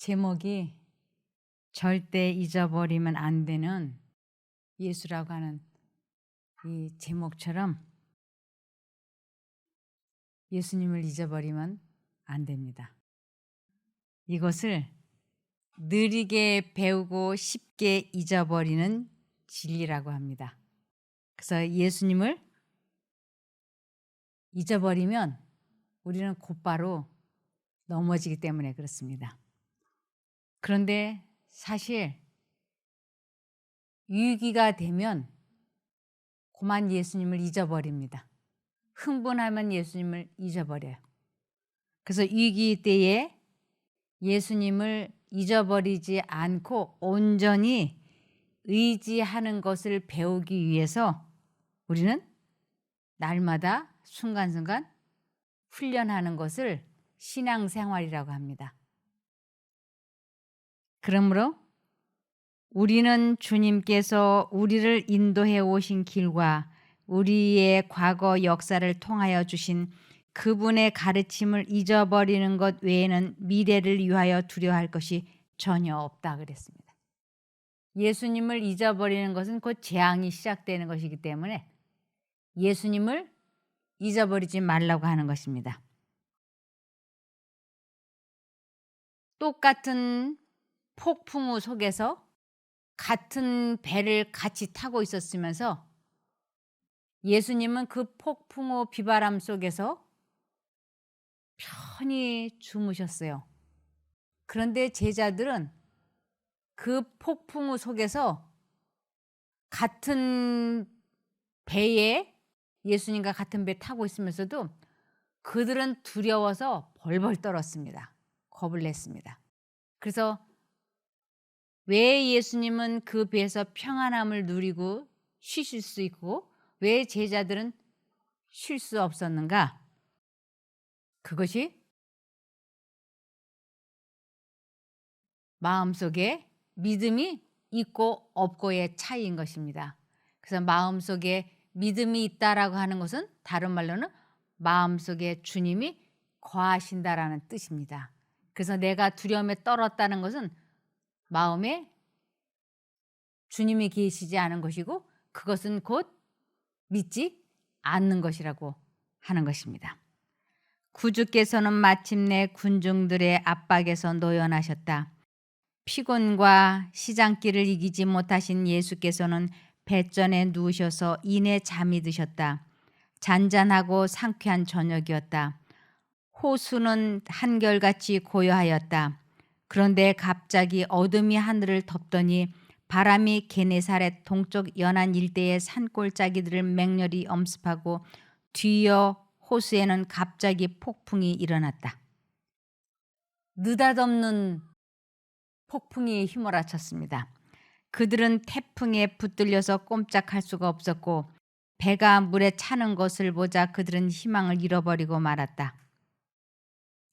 제목이 절대 잊어버리면 안 되는 예수라고 하는 이 제목처럼 예수님을 잊어버리면 안 됩니다. 이것을 느리게 배우고 쉽게 잊어버리는 진리라고 합니다. 그래서 예수님을 잊어버리면 우리는 곧바로 넘어지기 때문에 그렇습니다. 그런데 사실 위기가 되면 그만 예수님을 잊어버립니다. 흥분하면 예수님을 잊어버려요. 그래서 위기 때에 예수님을 잊어버리지 않고 온전히 의지하는 것을 배우기 위해서 우리는 날마다 순간순간 훈련하는 것을 신앙생활이라고 합니다. 그러므로 우리는 주님께서 우리를 인도해 오신 길과 우리의 과거 역사를 통하여 주신 그분의 가르침을 잊어버리는 것 외에는 미래를 위하여 두려워할 것이 전혀 없다 그랬습니다. 예수님을 잊어버리는 것은 곧 재앙이 시작되는 것이기 때문에 예수님을 잊어버리지 말라고 하는 것입니다. 똑같은 폭풍우 속에서 같은 배를 같이 타고 있었으면서 예수님은 그 폭풍우 비바람 속에서 편히 주무셨어요. 그런데 제자들은 그 폭풍우 속에서 같은 배에 예수님과 같은 배 타고 있으면서도 그들은 두려워서 벌벌 떨었습니다. 겁을 냈습니다. 그래서 왜 예수님은 그 배에서 평안함을 누리고 쉬실 수 있고 왜 제자들은 쉴 수 없었는가? 그것이 마음속에 믿음이 있고 없고의 차이인 것입니다. 그래서 마음속에 믿음이 있다라고 하는 것은 다른 말로는 마음속에 주님이 거하신다라는 뜻입니다. 그래서 내가 두려움에 떨었다는 것은 마음에 주님이 계시지 않은 것이고 그것은 곧 믿지 않는 것이라고 하는 것입니다. 구주께서는 마침내 군중들의 압박에서 노연하셨다. 피곤과 시장길을 이기지 못하신 예수께서는 뱃전에 누우셔서 이내 잠이 드셨다. 잔잔하고 상쾌한 저녁이었다. 호수는 한결같이 고요하였다. 그런데 갑자기 어둠이 하늘을 덮더니 바람이 게네사렛 동쪽 연안 일대의 산골짜기들을 맹렬히 엄습하고 뒤이어 호수에는 갑자기 폭풍이 일어났다. 느닷없는 폭풍이 휘몰아쳤습니다. 그들은 태풍에 붙들려서 꼼짝할 수가 없었고 배가 물에 차는 것을 보자 그들은 희망을 잃어버리고 말았다.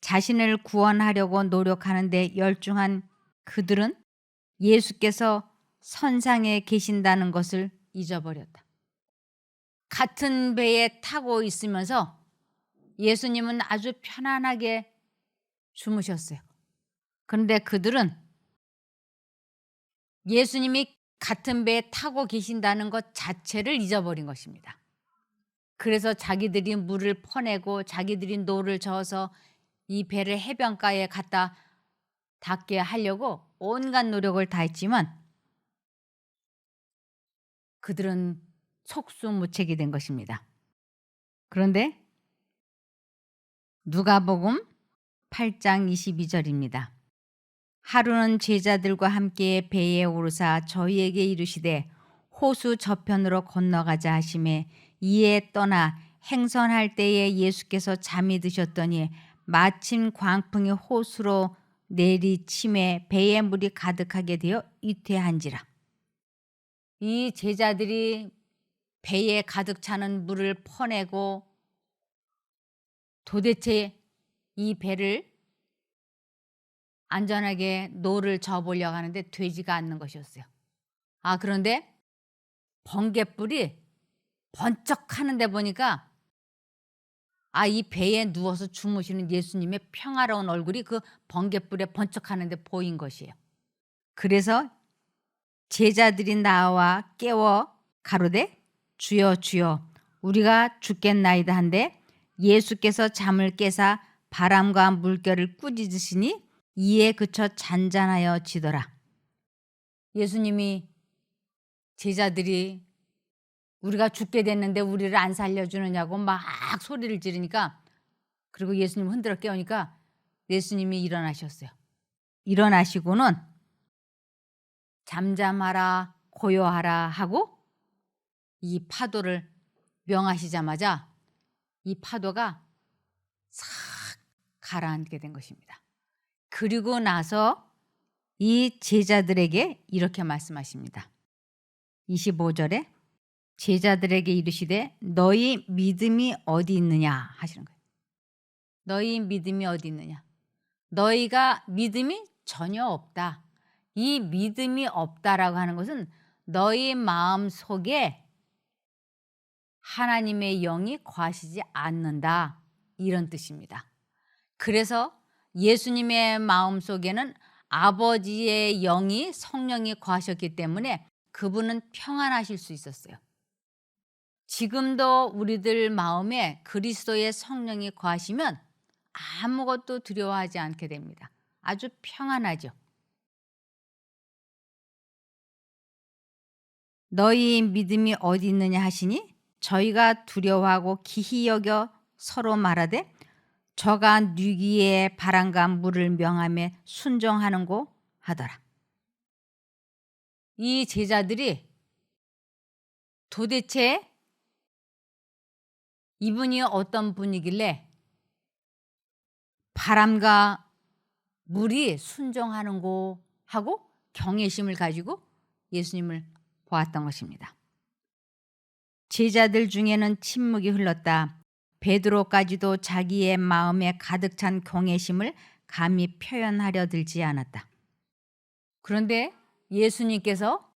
자신을 구원하려고 노력하는데 열중한 그들은 예수께서 선상에 계신다는 것을 잊어버렸다. 같은 배에 타고 있으면서 예수님은 아주 편안하게 주무셨어요. 그런데 그들은 예수님이 같은 배에 타고 계신다는 것 자체를 잊어버린 것입니다. 그래서 자기들이 물을 퍼내고 자기들이 노를 저어서 이 배를 해변가에 갖다 닿게 하려고 온갖 노력을 다했지만 그들은 속수무책이 된 것입니다. 그런데 누가복음 8장 22절입니다. 하루는 제자들과 함께 배에 오르사 저희에게 이르시되 호수 저편으로 건너가자 하시매 이에 떠나 행선할 때에 예수께서 잠이 드셨더니 마침 광풍이 호수로 내리침에 배에 물이 가득하게 되어 위태한지라. 이 제자들이 배에 가득 차는 물을 퍼내고 도대체 이 배를 안전하게 노를 저보려고 하는데 되지가 않는 것이었어요. 그런데 번갯불이 번쩍 하는데 보니까 이 배에 누워서 주무시는 예수님의 평화로운 얼굴이 그 번갯불에 번쩍하는데 보인 것이에요. 그래서 제자들이 나와 깨워 가로되 주여 주여 우리가 죽겠나이다 한데 예수께서 잠을 깨사 바람과 물결을 꾸짖으시니 이에 그쳐 잔잔하여 지더라. 예수님이 제자들이 우리가 죽게 됐는데 우리를 안 살려주느냐고 막 소리를 지르니까, 그리고 예수님 흔들어 깨우니까 예수님이 일어나셨어요. 일어나시고는 잠잠하라 고요하라 하고 이 파도를 명하시자마자 이 파도가 싹 가라앉게 된 것입니다. 그리고 나서 이 제자들에게 이렇게 말씀하십니다. 25절에 제자들에게 이르시되 너희 믿음이 어디 있느냐 하시는 거예요. 너희 믿음이 어디 있느냐. 너희가 믿음이 전혀 없다. 이 믿음이 없다라고 하는 것은 너희 마음 속에 하나님의 영이 거하시지 않는다, 이런 뜻입니다. 그래서 예수님의 마음 속에는 아버지의 영이, 성령이 거하셨기 때문에 그분은 평안하실 수 있었어요. 지금도 우리들 마음에 그리스도의 성령이 거하시면 아무것도 두려워하지 않게 됩니다. 아주 평안하죠. 너희 믿음이 어디 있느냐 하시니 저희가 두려워하고 기히 여겨 서로 말하되 저가 뉘기에 바람과 물을 명하며 순종하는고 하더라. 이 제자들이 도대체 이분이 어떤 분이길래 바람과 물이 순종하는고 하고 경외심을 가지고 예수님을 보았던 것입니다. 제자들 중에는 침묵이 흘렀다. 베드로까지도 자기의 마음에 가득 찬 경외심을 감히 표현하려 들지 않았다. 그런데 예수님께서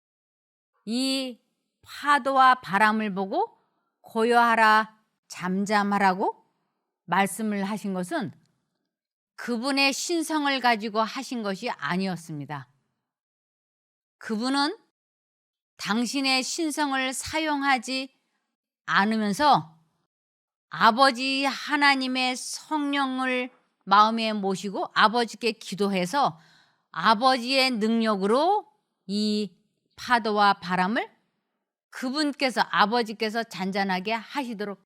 이 파도와 바람을 보고 고요하라, 잠잠하라고 말씀을 하신 것은 그분의 신성을 가지고 하신 것이 아니었습니다. 그분은 당신의 신성을 사용하지 않으면서 아버지 하나님의 성령을 마음에 모시고 아버지께 기도해서 아버지의 능력으로 이 파도와 바람을 그분께서, 아버지께서 잔잔하게 하시도록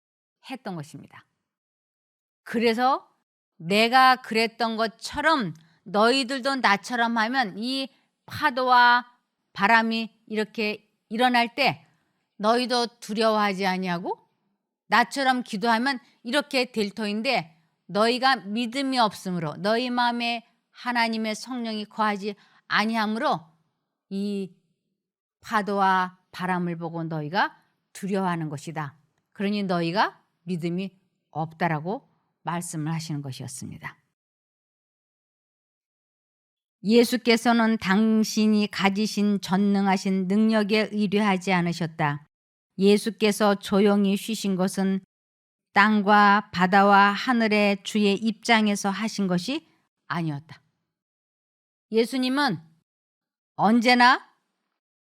했던 것입니다. 그래서 내가 그랬던 것처럼 너희들도 나처럼 하면 이 파도와 바람이 이렇게 일어날 때 너희도 두려워하지 아니하고 나처럼 기도하면 이렇게 될 터인데, 너희가 믿음이 없으므로, 너희 마음에 하나님의 성령이 거하지 아니하므로 이 파도와 바람을 보고 너희가 두려워하는 것이다. 그러니 너희가 믿음이 없다라고 말씀을 하시는 것이었습니다. 예수께서는 당신이 가지신 전능하신 능력에 의뢰하지 않으셨다. 예수께서 조용히 쉬신 것은 땅과 바다와 하늘의 주의 입장에서 하신 것이 아니었다. 예수님은 언제나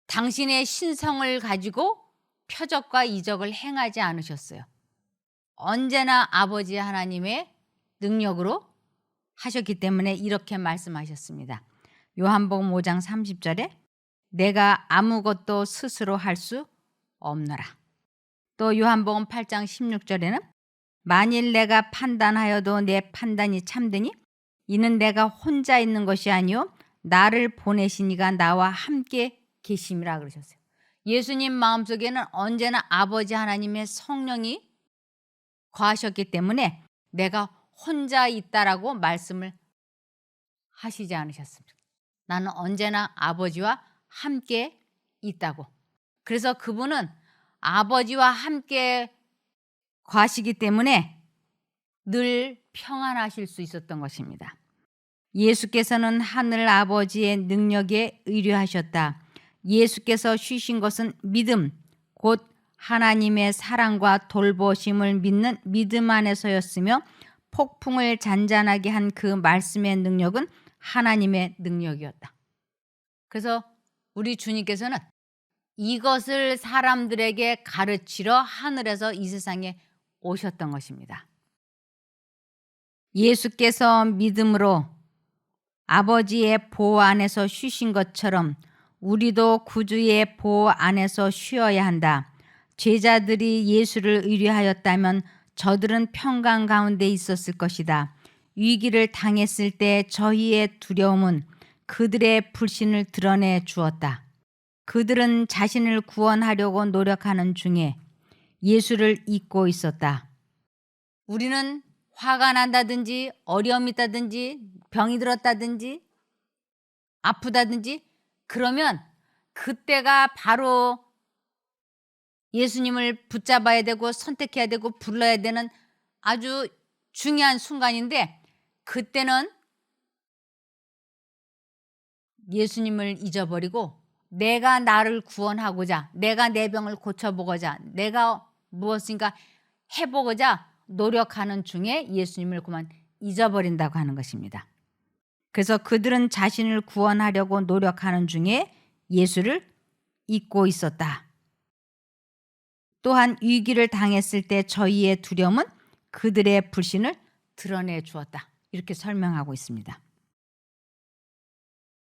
당신의 신성을 가지고 표적과 이적을 행하지 않으셨어요. 언제나 아버지 하나님의 능력으로 하셨기 때문에 이렇게 말씀하셨습니다. 요한복음 5장 30절에 내가 아무것도 스스로 할 수 없노라. 또 요한복음 8장 16절에는 만일 내가 판단하여도 내 판단이 참되니 이는 내가 혼자 있는 것이 아니요 나를 보내신 이가 나와 함께 계심이라 그러셨어요. 예수님 마음속에는 언제나 아버지 하나님의 성령이 거하셨기 때문에 내가 혼자 있다라고 말씀을 하시지 않으셨습니다. 나는 언제나 아버지와 함께 있다고. 그래서 그분은 아버지와 함께 거하시기 때문에 늘 평안하실 수 있었던 것입니다. 예수께서는 하늘 아버지의 능력에 의뢰하셨다. 예수께서 쉬신 것은 믿음, 곧 하나님의 사랑과 돌보심을 믿는 믿음 안에서였으며 폭풍을 잔잔하게 한 그 말씀의 능력은 하나님의 능력이었다. 그래서 우리 주님께서는 이것을 사람들에게 가르치러 하늘에서 이 세상에 오셨던 것입니다. 예수께서 믿음으로 아버지의 보호 안에서 쉬신 것처럼 우리도 구주의 보호 안에서 쉬어야 한다. 제자들이 예수를 의뢰하였다면 저들은 평강 가운데 있었을 것이다. 위기를 당했을 때 저희의 두려움은 그들의 불신을 드러내 주었다. 그들은 자신을 구원하려고 노력하는 중에 예수를 잊고 있었다. 우리는 화가 난다든지 어려움이 있다든지 병이 들었다든지 아프다든지 그러면 그때가 바로 예수님을 붙잡아야 되고 선택해야 되고 불러야 되는 아주 중요한 순간인데 그때는 예수님을 잊어버리고 내가 나를 구원하고자 내가 내 병을 고쳐보고자 내가 무엇인가 해보고자 노력하는 중에 예수님을 그만 잊어버린다고 하는 것입니다. 그래서 그들은 자신을 구원하려고 노력하는 중에 예수를 잊고 있었다. 또한 위기를 당했을 때 저희의 두려움은 그들의 불신을 드러내 주었다. 이렇게 설명하고 있습니다.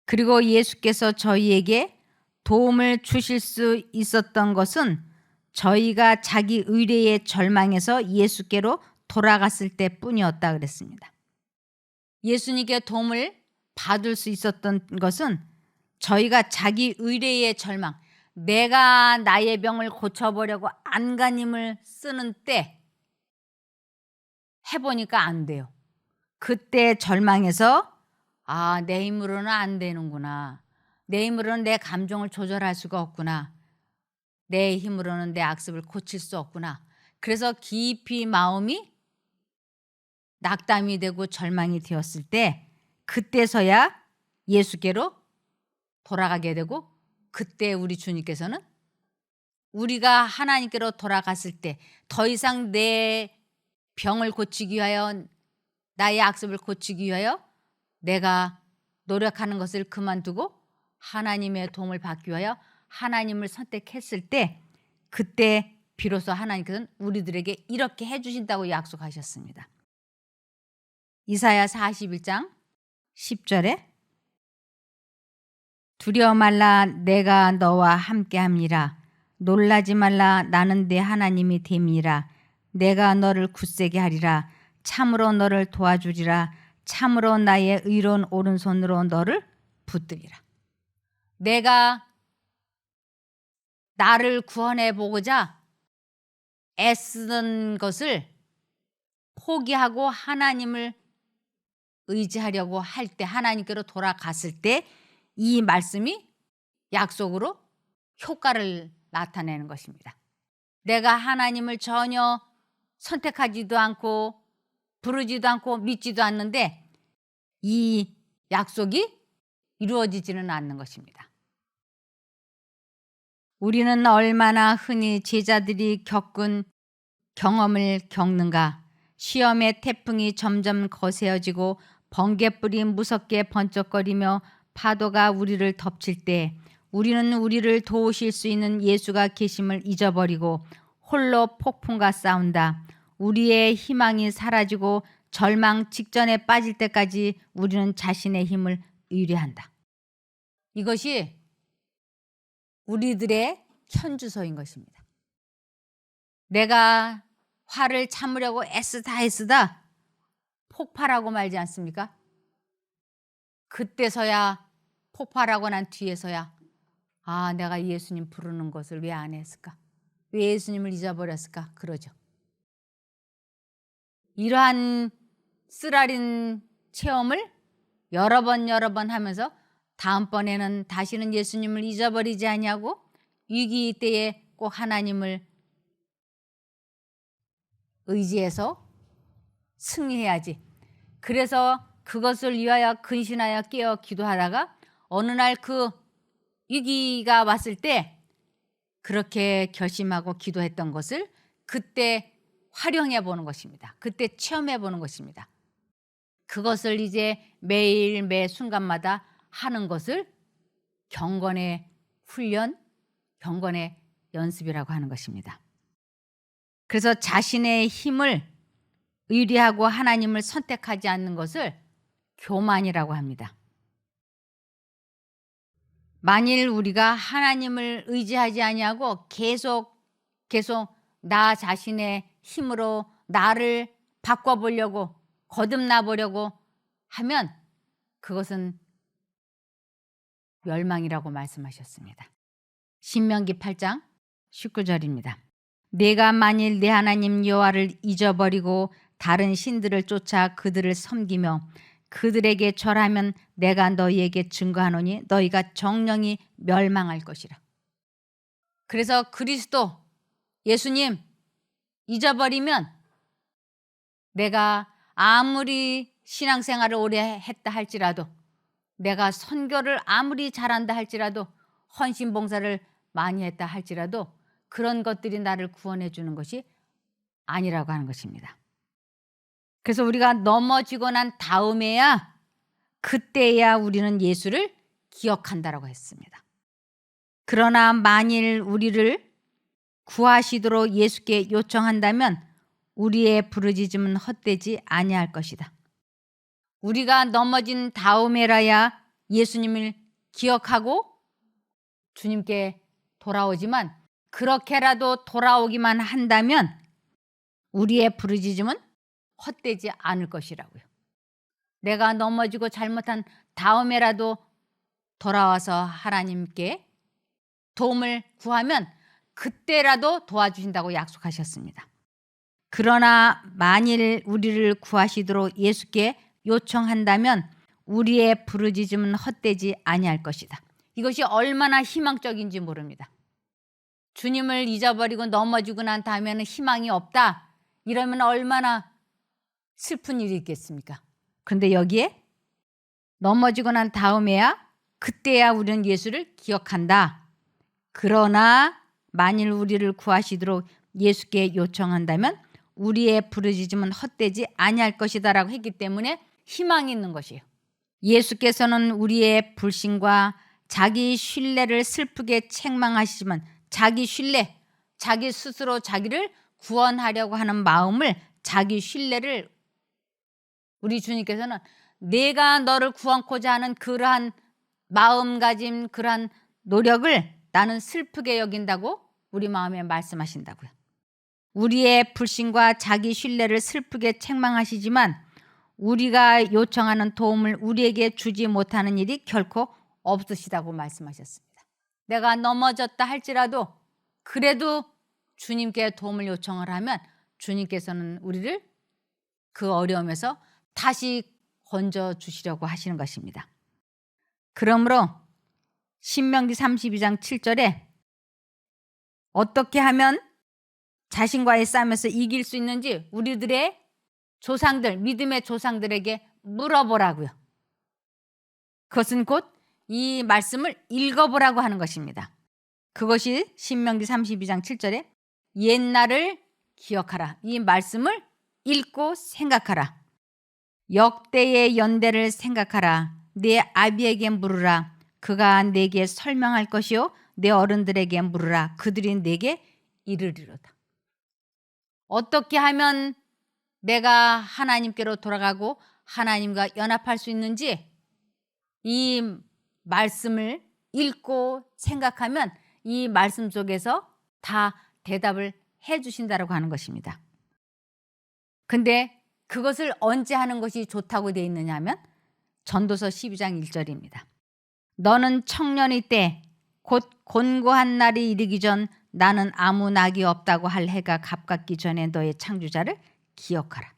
그리고 예수께서 저희에게 도움을 주실 수 있었던 것은 저희가 자기 의뢰의 절망에서 예수께로 돌아갔을 때뿐이었다 그랬습니다. 예수님께 도움을 받을 수 있었던 것은 저희가 자기 의뢰의 절망, 내가 나의 병을 고쳐보려고 안간힘을 쓰는 때 해보니까 안 돼요. 그때 절망해서 내 힘으로는 안 되는구나. 내 힘으로는 내 감정을 조절할 수가 없구나. 내 힘으로는 내 악습을 고칠 수 없구나. 그래서 깊이 마음이 낙담이 되고 절망이 되었을 때 그때서야 예수께로 돌아가게 되고 그때 우리 주님께서는 우리가 하나님께로 돌아갔을 때 더 이상 내 병을 고치기 위하여 나의 악습을 고치기 위하여 내가 노력하는 것을 그만두고 하나님의 도움을 받기 위하여 하나님을 선택했을 때 그때 비로소 하나님께서는 우리들에게 이렇게 해주신다고 약속하셨습니다. 이사야 41장 10절에 두려워 말라 내가 너와 함께함이라 놀라지 말라 나는 네 하나님이 됨이라 내가 너를 굳세게 하리라 참으로 너를 도와주리라 참으로 나의 의로운 오른손으로 너를 붙들리라. 내가 나를 구원해 보고자 애쓰던 것을 포기하고 하나님을 의지하려고 할 때 하나님께로 돌아갔을 때 이 말씀이 약속으로 효과를 나타내는 것입니다. 내가 하나님을 전혀 선택하지도 않고 부르지도 않고 믿지도 않는데 이 약속이 이루어지지는 않는 것입니다. 우리는 얼마나 흔히 제자들이 겪은 경험을 겪는가. 시험의 태풍이 점점 거세어지고 번갯불이 무섭게 번쩍거리며 파도가 우리를 덮칠 때 우리는 우리를 도우실 수 있는 예수가 계심을 잊어버리고 홀로 폭풍과 싸운다. 우리의 희망이 사라지고 절망 직전에 빠질 때까지 우리는 자신의 힘을 의뢰한다. 이것이 우리들의 현주소인 것입니다. 내가 화를 참으려고 애쓰다 폭발하고 말지 않습니까? 그때서야 폭발하고 난 뒤에서야 내가 예수님 부르는 것을 왜 안 했을까? 왜 예수님을 잊어버렸을까? 그러죠. 이러한 쓰라린 체험을 여러 번 하면서 다음번에는 다시는 예수님을 잊어버리지 아니하고 위기 때에 꼭 하나님을 의지해서 승리해야지. 그래서 그것을 위하여 근신하여 깨어 기도하다가 어느 날 그 위기가 왔을 때 그렇게 결심하고 기도했던 것을 그때 활용해 보는 것입니다. 그때 체험해 보는 것입니다. 그것을 이제 매일 매 순간마다 하는 것을 경건의 훈련, 경건의 연습이라고 하는 것입니다. 그래서 자신의 힘을 의뢰하고 하나님을 선택하지 않는 것을 교만이라고 합니다. 만일 우리가 하나님을 의지하지 아니하고 계속 나 자신의 힘으로 나를 바꿔보려고 거듭나 보려고 하면 그것은 멸망이라고 말씀하셨습니다. 신명기 8장 19절입니다. 내가 만일 내 하나님 여호와를 잊어버리고 다른 신들을 쫓아 그들을 섬기며 그들에게 절하면 내가 너희에게 증거하노니 너희가 정령이 멸망할 것이라. 그래서 그리스도 예수님 잊어버리면 내가 아무리 신앙생활을 오래 했다 할지라도, 내가 선교를 아무리 잘한다 할지라도, 헌신봉사를 많이 했다 할지라도 그런 것들이 나를 구원해 주는 것이 아니라고 하는 것입니다. 그래서 우리가 넘어지고 난 다음에야, 그때야 우리는 예수를 기억한다라고 했습니다. 그러나 만일 우리를 구하시도록 예수께 요청한다면 우리의 부르짖음은 헛되지 아니할 것이다. 우리가 넘어진 다음에라야 예수님을 기억하고 주님께 돌아오지만, 그렇게라도 돌아오기만 한다면 우리의 부르짖음은 헛되지 않을 것이라고요. 내가 넘어지고 잘못한 다음에라도 돌아와서 하나님께 도움을 구하면 그때라도 도와주신다고 약속하셨습니다. 그러나 만일 우리를 구하시도록 예수께 요청한다면 우리의 부르짖음은 헛되지 아니할 것이다. 이것이 얼마나 희망적인지 모릅니다. 주님을 잊어버리고 넘어지고 난 다음에는 희망이 없다, 이러면 얼마나 슬픈 일이 있겠습니까? 그런데 여기에 넘어지고 난 다음에야, 그때야 우리는 예수를 기억한다. 그러나 만일 우리를 구하시도록 예수께 요청한다면 우리의 부르짖음은 헛되지 아니할 것이다 라고 했기 때문에 희망이 있는 것이에요. 예수께서는 우리의 불신과 자기 신뢰를 슬프게 책망하시지만, 자기 신뢰, 자기 스스로 자기를 구원하려고 하는 마음을, 자기 신뢰를 우리 주님께서는 내가 너를 구원코자 하는 그러한 마음가짐, 그러한 노력을 나는 슬프게 여긴다고 우리 마음에 말씀하신다고요. 우리의 불신과 자기 신뢰를 슬프게 책망하시지만 우리가 요청하는 도움을 우리에게 주지 못하는 일이 결코 없으시다고 말씀하셨습니다. 내가 넘어졌다 할지라도 그래도 주님께 도움을 요청을 하면 주님께서는 우리를 그 어려움에서 다시 건져 주시려고 하시는 것입니다. 그러므로 신명기 32장 7절에 어떻게 하면 자신과의 싸움에서 이길 수 있는지 우리들의 조상들, 믿음의 조상들에게 물어보라고요. 그것은 곧 이 말씀을 읽어보라고 하는 것입니다. 그것이 신명기 32장 7절에 옛날을 기억하라, 이 말씀을 읽고 생각하라. 역대의 연대를 생각하라. 내 아비에게 물으라. 그가 내게 설명할 것이요 내 어른들에게 물으라. 그들이 내게 이르리로다. 어떻게 하면 내가 하나님께로 돌아가고 하나님과 연합할 수 있는지 이 말씀을 읽고 생각하면 이 말씀 속에서 다 대답을 해 주신다라고 하는 것입니다. 근데 그것을 언제 하는 것이 좋다고 되어 있느냐 하면 전도서 12장 1절입니다. 너는 청년이 때 곧 곤고한 날이 이르기 전 나는 아무 낙이 없다고 할 해가 가깝기 전에 너의 창조자를 기억하라.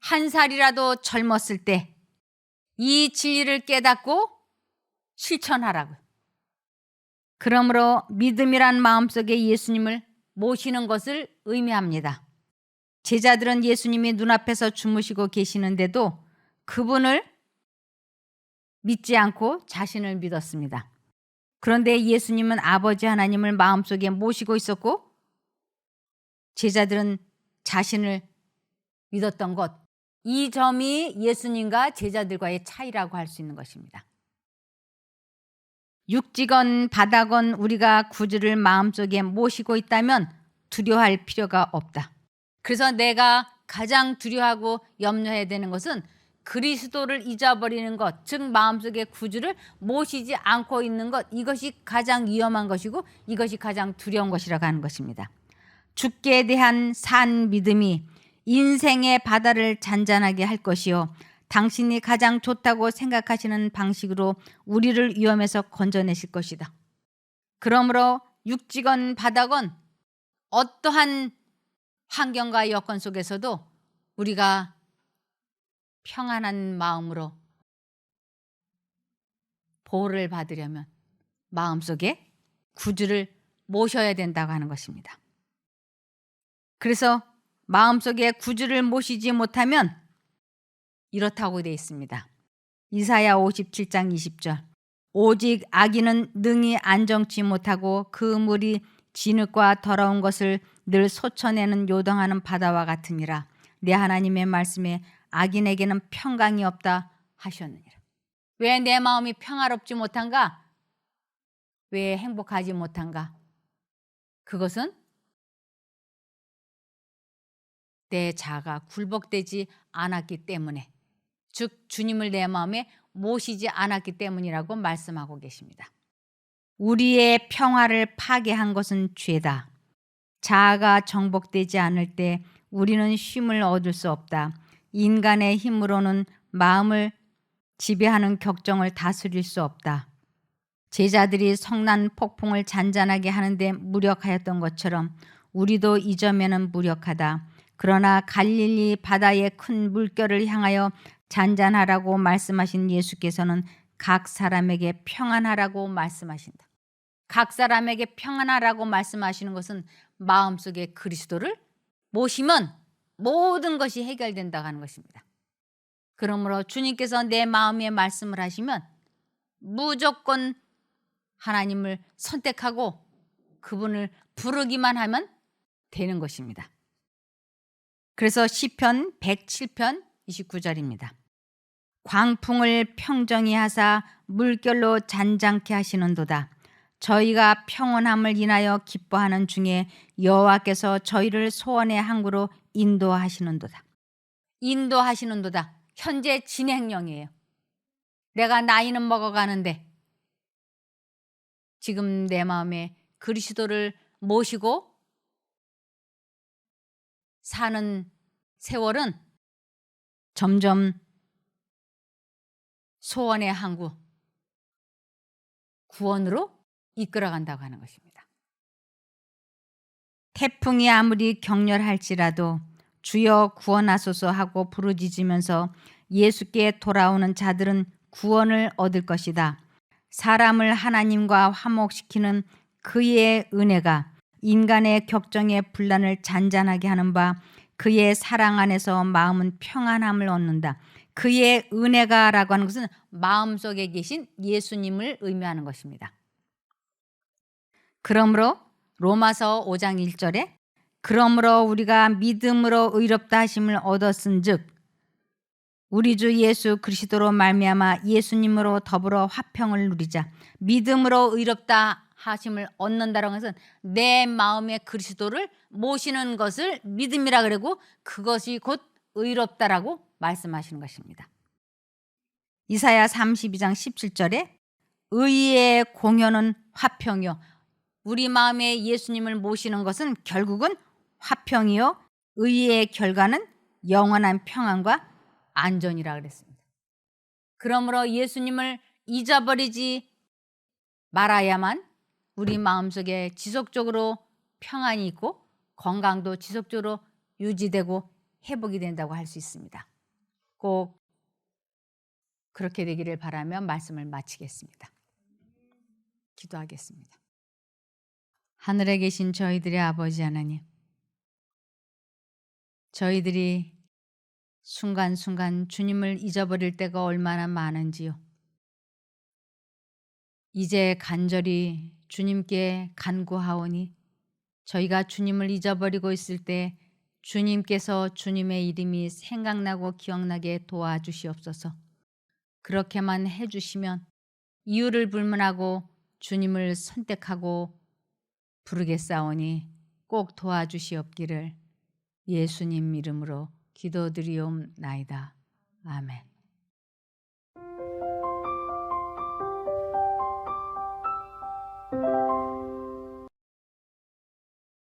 한 살이라도 젊었을 때 이 진리를 깨닫고 실천하라고요. 그러므로 믿음이란 마음속에 예수님을 모시는 것을 의미합니다. 제자들은 예수님이 눈앞에서 주무시고 계시는데도 그분을 믿지 않고 자신을 믿었습니다. 그런데 예수님은 아버지 하나님을 마음속에 모시고 있었고 제자들은 자신을 믿었던 것. 이 점이 예수님과 제자들과의 차이라고 할 수 있는 것입니다. 육지건 바다건 우리가 구주를 마음속에 모시고 있다면 두려워할 필요가 없다. 그래서 내가 가장 두려워하고 염려해야 되는 것은 그리스도를 잊어버리는 것, 즉 마음속에 구주를 모시지 않고 있는 것, 이것이 가장 위험한 것이고 이것이 가장 두려운 것이라고 하는 것입니다. 죽게 대한 산 믿음이 인생의 바다를 잔잔하게 할 것이요 당신이 가장 좋다고 생각하시는 방식으로 우리를 위험에서 건져내실 것이다. 그러므로 육지건 바다건 어떠한 환경과 여건 속에서도 우리가 평안한 마음으로 보호를 받으려면 마음속에 구주를 모셔야 된다고 하는 것입니다. 그래서 마음속에 구주를 모시지 못하면 이렇다고 되어 있습니다. 이사야 57장 20절. 오직 악인은 능히 안정치 못하고 그 물이 진흙과 더러운 것을 늘 솟아내는 요동하는 바다와 같으니라. 내 하나님의 말씀에 악인에게는 평강이 없다 하셨느니라. 왜 내 마음이 평화롭지 못한가? 왜 행복하지 못한가? 그것은 내 자아가 굴복되지 않았기 때문에, 즉 주님을 내 마음에 모시지 않았기 때문이라고 말씀하고 계십니다. 우리의 평화를 파괴한 것은 죄다. 자아가 정복되지 않을 때 우리는 쉼을 얻을 수 없다. 인간의 힘으로는 마음을 지배하는 격정을 다스릴 수 없다. 제자들이 성난 폭풍을 잔잔하게 하는데 무력하였던 것처럼 우리도 이 점에는 무력하다. 그러나 갈릴리 바다의 큰 물결을 향하여 잔잔하라고 말씀하신 예수께서는 각 사람에게 평안하라고 말씀하신다. 각 사람에게 평안하라고 말씀하시는 것은 마음속에 그리스도를 모시면 모든 것이 해결된다고 하는 것입니다. 그러므로 주님께서 내 마음에 말씀을 하시면 무조건 하나님을 선택하고 그분을 부르기만 하면 되는 것입니다. 그래서 시편 107편 29절입니다. 광풍을 평정히 하사 물결로 잔잔케 하시는도다. 저희가 평온함을 인하여 기뻐하는 중에 여호와께서 저희를 소원의 항구로 인도하시는도다. 인도하시는도다. 현재 진행형이에요. 내가 나이는 먹어가는데 지금 내 마음에 그리스도를 모시고 사는 세월은 점점 소원의 항구, 구원으로 이끌어간다고 하는 것입니다. 태풍이 아무리 격렬할지라도 주여 구원하소서 하고 부르짖으면서 예수께 돌아오는 자들은 구원을 얻을 것이다. 사람을 하나님과 화목시키는 그의 은혜가 인간의 격정의 분란을 잔잔하게 하는 바 그의 사랑 안에서 마음은 평안함을 얻는다. 그의 은혜가 라고 하는 것은 마음속에 계신 예수님을 의미하는 것입니다. 그러므로 로마서 5장 1절에 그러므로 우리가 믿음으로 의롭다 하심을 얻었은즉 우리 주 예수 그리스도로 말미암아 예수님으로 더불어 화평을 누리자. 믿음으로 의롭다 하심을 얻는다는 것은 내 마음에 그리스도를 모시는 것을 믿음이라 그러고 그것이 곧 의롭다라고 말씀하시는 것입니다. 이사야 32장 17절에 의의 공효는 화평이요. 우리 마음에 예수님을 모시는 것은 결국은 화평이요. 의의 결과는 영원한 평안과 안전이라 그랬습니다. 그러므로 예수님을 잊어버리지 말아야만 우리 마음속에 지속적으로 평안이 있고 건강도 지속적으로 유지되고 회복이 된다고 할 수 있습니다. 꼭 그렇게 되기를 바라며 말씀을 마치겠습니다. 기도하겠습니다. 하늘에 계신 저희들의 아버지 하나님, 저희들이 순간순간 주님을 잊어버릴 때가 얼마나 많은지요. 이제 간절히 주님께 간구하오니 저희가 주님을 잊어버리고 있을 때 주님께서 주님의 이름이 생각나고 기억나게 도와주시옵소서. 그렇게만 해주시면 이유를 불문하고 주님을 선택하고 부르겠사오니 꼭 도와주시옵기를 예수님 이름으로 기도드리옵나이다. 아멘.